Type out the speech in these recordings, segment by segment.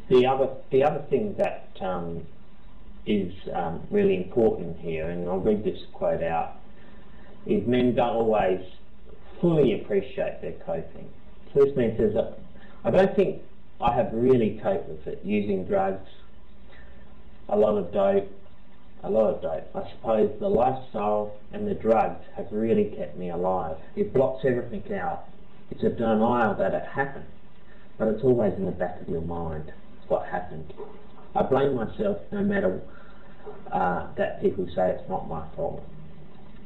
The other thing that is really important here, and I'll read this quote out, is men don't always fully appreciate their coping. So this man says, I don't think I have really coped with it, using drugs, a lot of dope. I suppose the lifestyle and the drugs have really kept me alive. It blocks everything out. It's a denial that it happened, but it's always in the back of your mind what happened. I blame myself no matter that people say it's not my fault.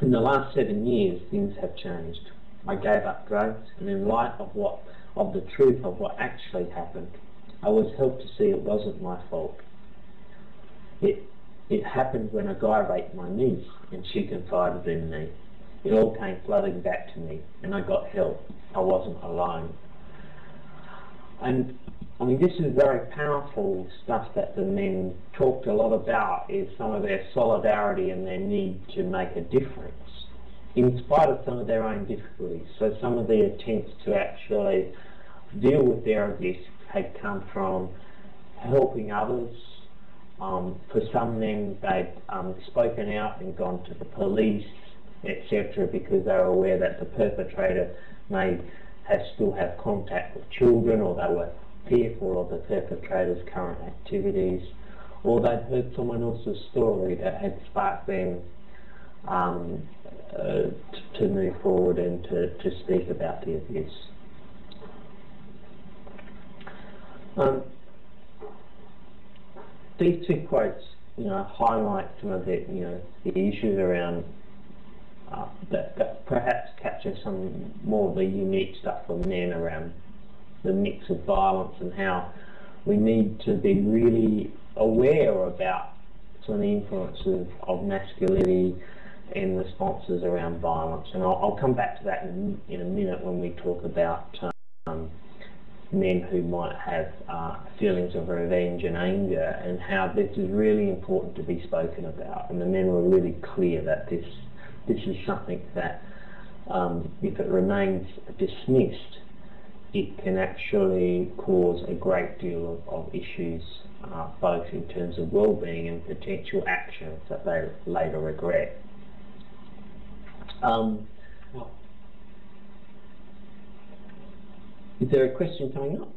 In the last 7 years, things have changed. I gave up drugs, and in light of the truth of what actually happened, I was helped to see it wasn't my fault. It happened when a guy raped my niece, and she confided in me. It all came flooding back to me, and I got help. I wasn't alone. And I mean, this is very powerful stuff that the men talked a lot about, is some of their solidarity and their need to make a difference, in spite of some of their own difficulties. So some of the attempts to actually deal with their abuse had come from helping others. For some men, they'd spoken out and gone to the police, etc., because they were aware that the perpetrator may still have contact with children, or they were fearful of the perpetrator's current activities, or they'd heard someone else's story that had sparked them to move forward and to speak about the abuse. These two quotes, highlight some of the issues around that perhaps capture some more of the unique stuff for men around the mix of violence, and how we need to be really aware about some of the influences of masculinity and responses around violence. And I'll come back to that in a minute when we talk about men who might have feelings of revenge and anger, and how this is really important to be spoken about. And the men were really clear that this is something that if it remains dismissed, it can actually cause a great deal of issues, both in terms of well-being and potential actions that they later regret. Is there a question coming up?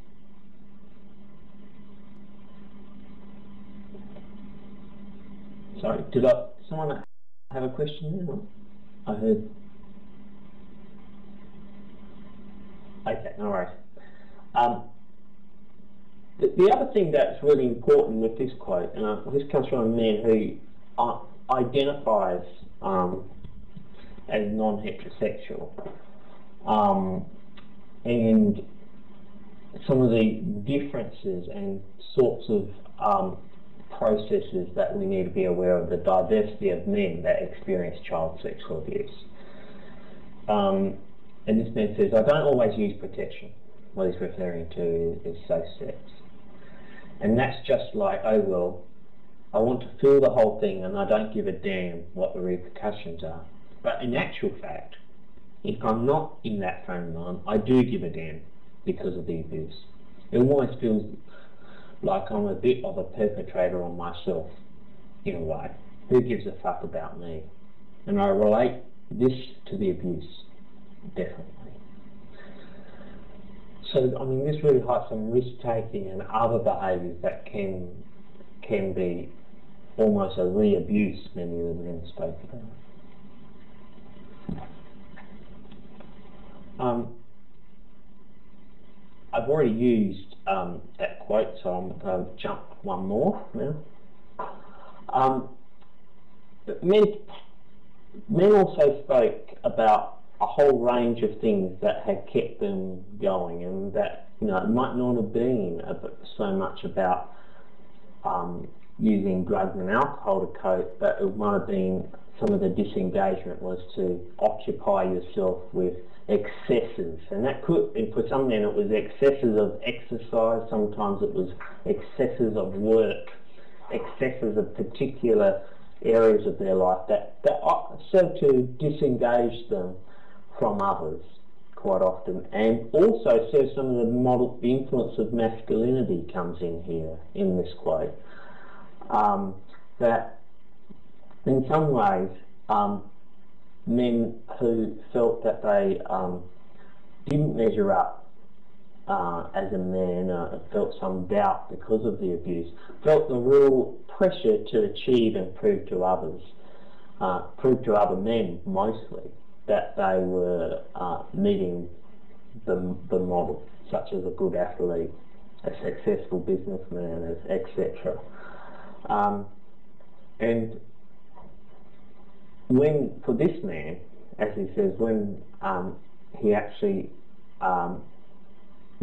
Sorry, did someone have a question there? I heard. Okay, no worries. The other thing that's really important with this quote, and this comes from a man who identifies as non-heterosexual, and some of the differences and sorts of processes that we need to be aware of, the diversity of men that experience child sexual abuse. And this man says, I don't always use protection. What he's referring to is safe sex. And that's just like, oh well, I want to feel the whole thing and I don't give a damn what the repercussions are. But in actual fact, if I'm not in that frame of mind, I do give a damn because of the abuse. It almost feels like I'm a bit of a perpetrator on myself, in a way. Who gives a fuck about me? And I relate this to the abuse, definitely. So, I mean, this really highlights some risk-taking and other behaviours that can be almost a re-abuse, many of the men spoke about. I've already used that quote, so I'm going to jump one more now. Men also spoke about a whole range of things that had kept them going, and that it might not have been so much about using drugs and alcohol to cope, but it might have been some of the disengagement was to occupy yourself with excesses, and that could, and for some men it was excesses of exercise, sometimes it was excesses of work, excesses of particular areas of their life that served to disengage them from others, quite often, and also says some of the influence of masculinity comes in here in this quote. That in some ways, men who felt that they didn't measure up as a man, felt some doubt because of the abuse, felt the real pressure to achieve and prove to others, prove to other men mostly, that they were meeting the model, such as a good athlete, a successful businessman, etc. And when, for this man, as he says, when he actually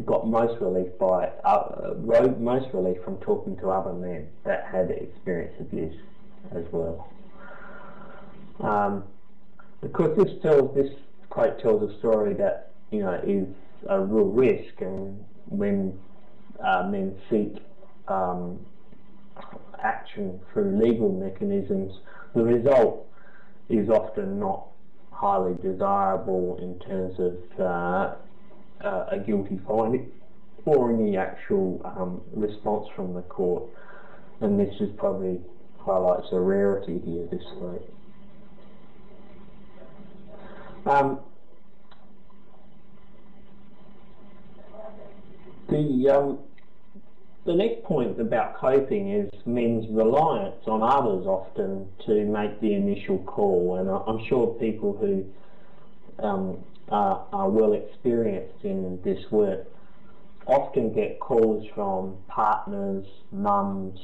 got most relief from talking to other men that had experienced abuse as well. Because this quote tells a story that, you know, is a real risk, and when men seek action through legal mechanisms, the result is often not highly desirable in terms of a guilty finding or any actual response from the court, and this is probably highlights a rarity here, this quote. The next point about coping is men's reliance on others often to make the initial call, and I'm sure people who are well experienced in this work often get calls from partners, mums,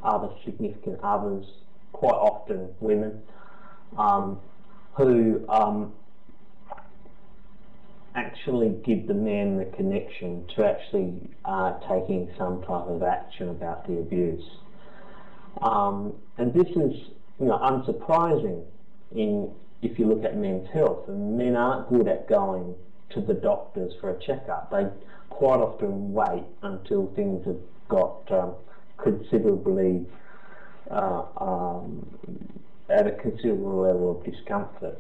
other significant others, quite often women, who actually give the man the connection to actually taking some type of action about the abuse. And this is, you know, unsurprising if you look at men's health, and men aren't good at going to the doctors for a checkup. They quite often wait until things have got considerably at a considerable level of discomfort.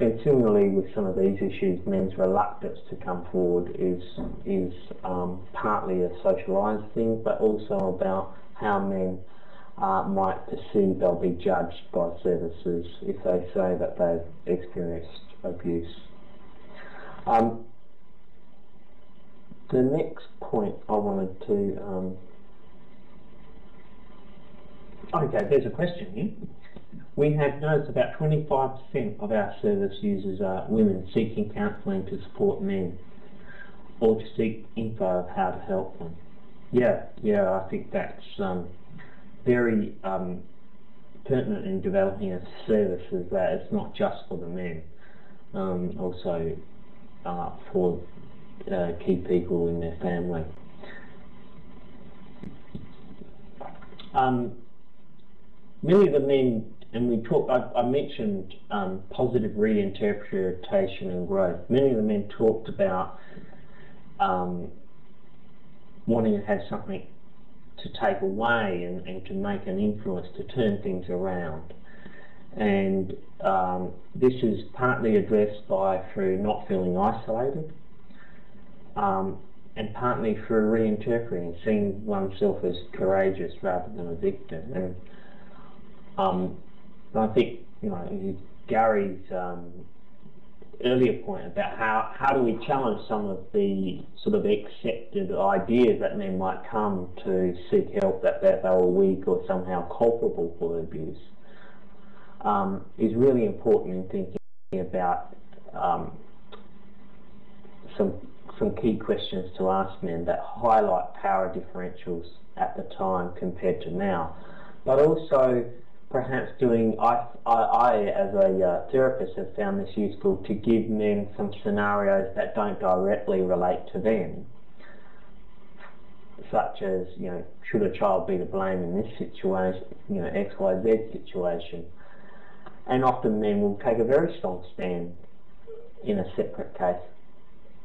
And similarly with some of these issues, men's reluctance to come forward is partly a socialised thing, but also about how men might perceive they'll be judged by services if they say that they've experienced abuse. The next point I wanted to... okay, there's a question here. We have noticed about 25% of our service users are women seeking counselling to support men or to seek info of how to help them. Yeah, I think that's very pertinent in developing a service, is that it's not just for the men, also for key people in their family. Many of the men, and I mentioned positive reinterpretation and growth. Many of the men talked about wanting to have something to take away and to make an influence, to turn things around. And this is partly addressed through not feeling isolated, and partly through reinterpreting, seeing oneself as courageous rather than a victim. And I think, you know, Gary's earlier point about how do we challenge some of the sort of accepted ideas that men might come to seek help, that they were weak or somehow culpable for abuse, is really important in thinking about some key questions to ask men that highlight power differentials at the time compared to now, but also perhaps I as a therapist have found this useful to give men some scenarios that don't directly relate to them, such as, you know, should a child be to blame in this situation, you know, XYZ situation. And often men will take a very strong stand in a separate case,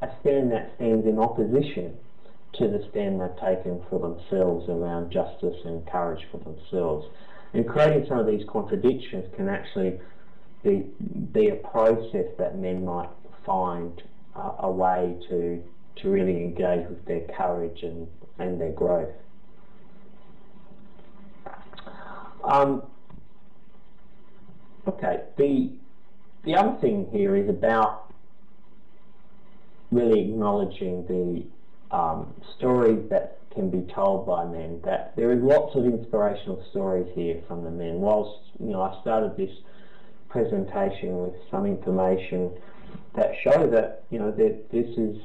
a stand that stands in opposition to the stand they've taken for themselves around justice and courage for themselves. And creating some of these contradictions can actually be a process that men might find a way to really engage with their courage and their growth. Okay, the other thing here is about really acknowledging the stories that can be told by men. That there is lots of inspirational stories here from the men. Whilst I started this presentation with some information that show that that this is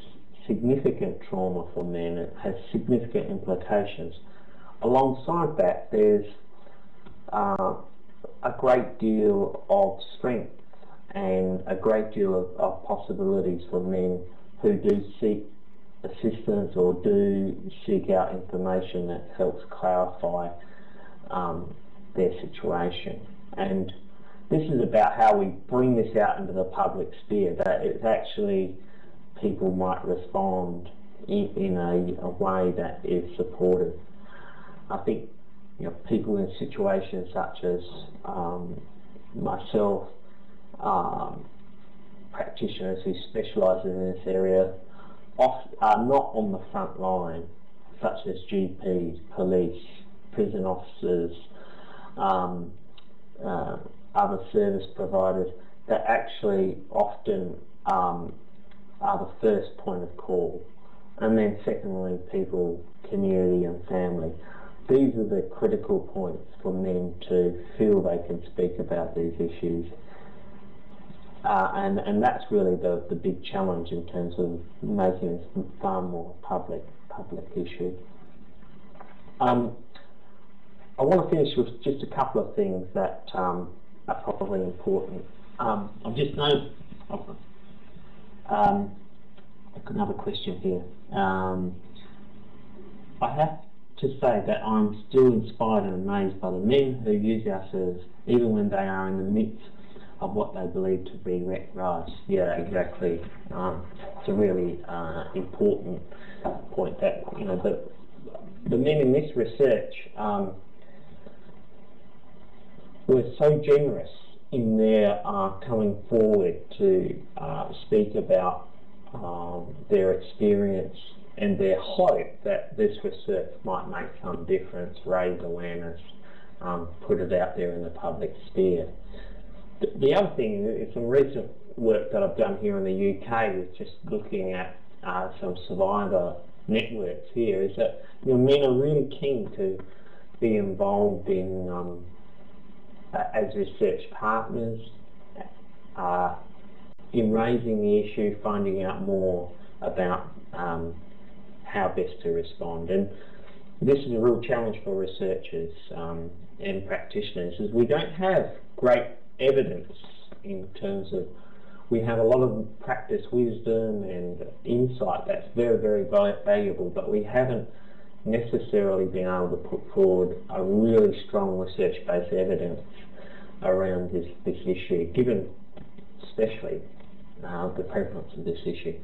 significant trauma for men. It has significant implications. Alongside that, there's a great deal of strength and a great deal of possibilities for men who do seek assistance or do seek out information that helps clarify their situation. And this is about how we bring this out into the public sphere, that it's actually people might respond in a way that is supportive. I think people in situations such as myself, practitioners who specialise in this area, are not on the front line, such as GPs, police, prison officers, other service providers, that actually often are the first point of call. And then secondly, people, community and family. These are the critical points for men to feel they can speak about these issues. And that's really the big challenge in terms of making this far more public issue. I want to finish with just a couple of things that are probably important. I've just noticed another question here. I have to say that I'm still inspired and amazed by the men who use our service, even when they are in the midst of what they believe to be wrecked lives. Yeah, exactly. It's a really important point that the men in this research were so generous in their coming forward to speak about their experience and their hope that this research might make some difference, raise awareness, put it out there in the public sphere. The other thing is some recent work that I've done here in the UK with just looking at some survivor networks here, is that men are really keen to be involved in as research partners in raising the issue, finding out more about how best to respond. And this is a real challenge for researchers and practitioners, is we don't have great evidence in terms of, we have a lot of practice wisdom and insight that's very, very valuable, but we haven't necessarily been able to put forward a really strong research-based evidence around this issue, given especially the prevalence of this issue.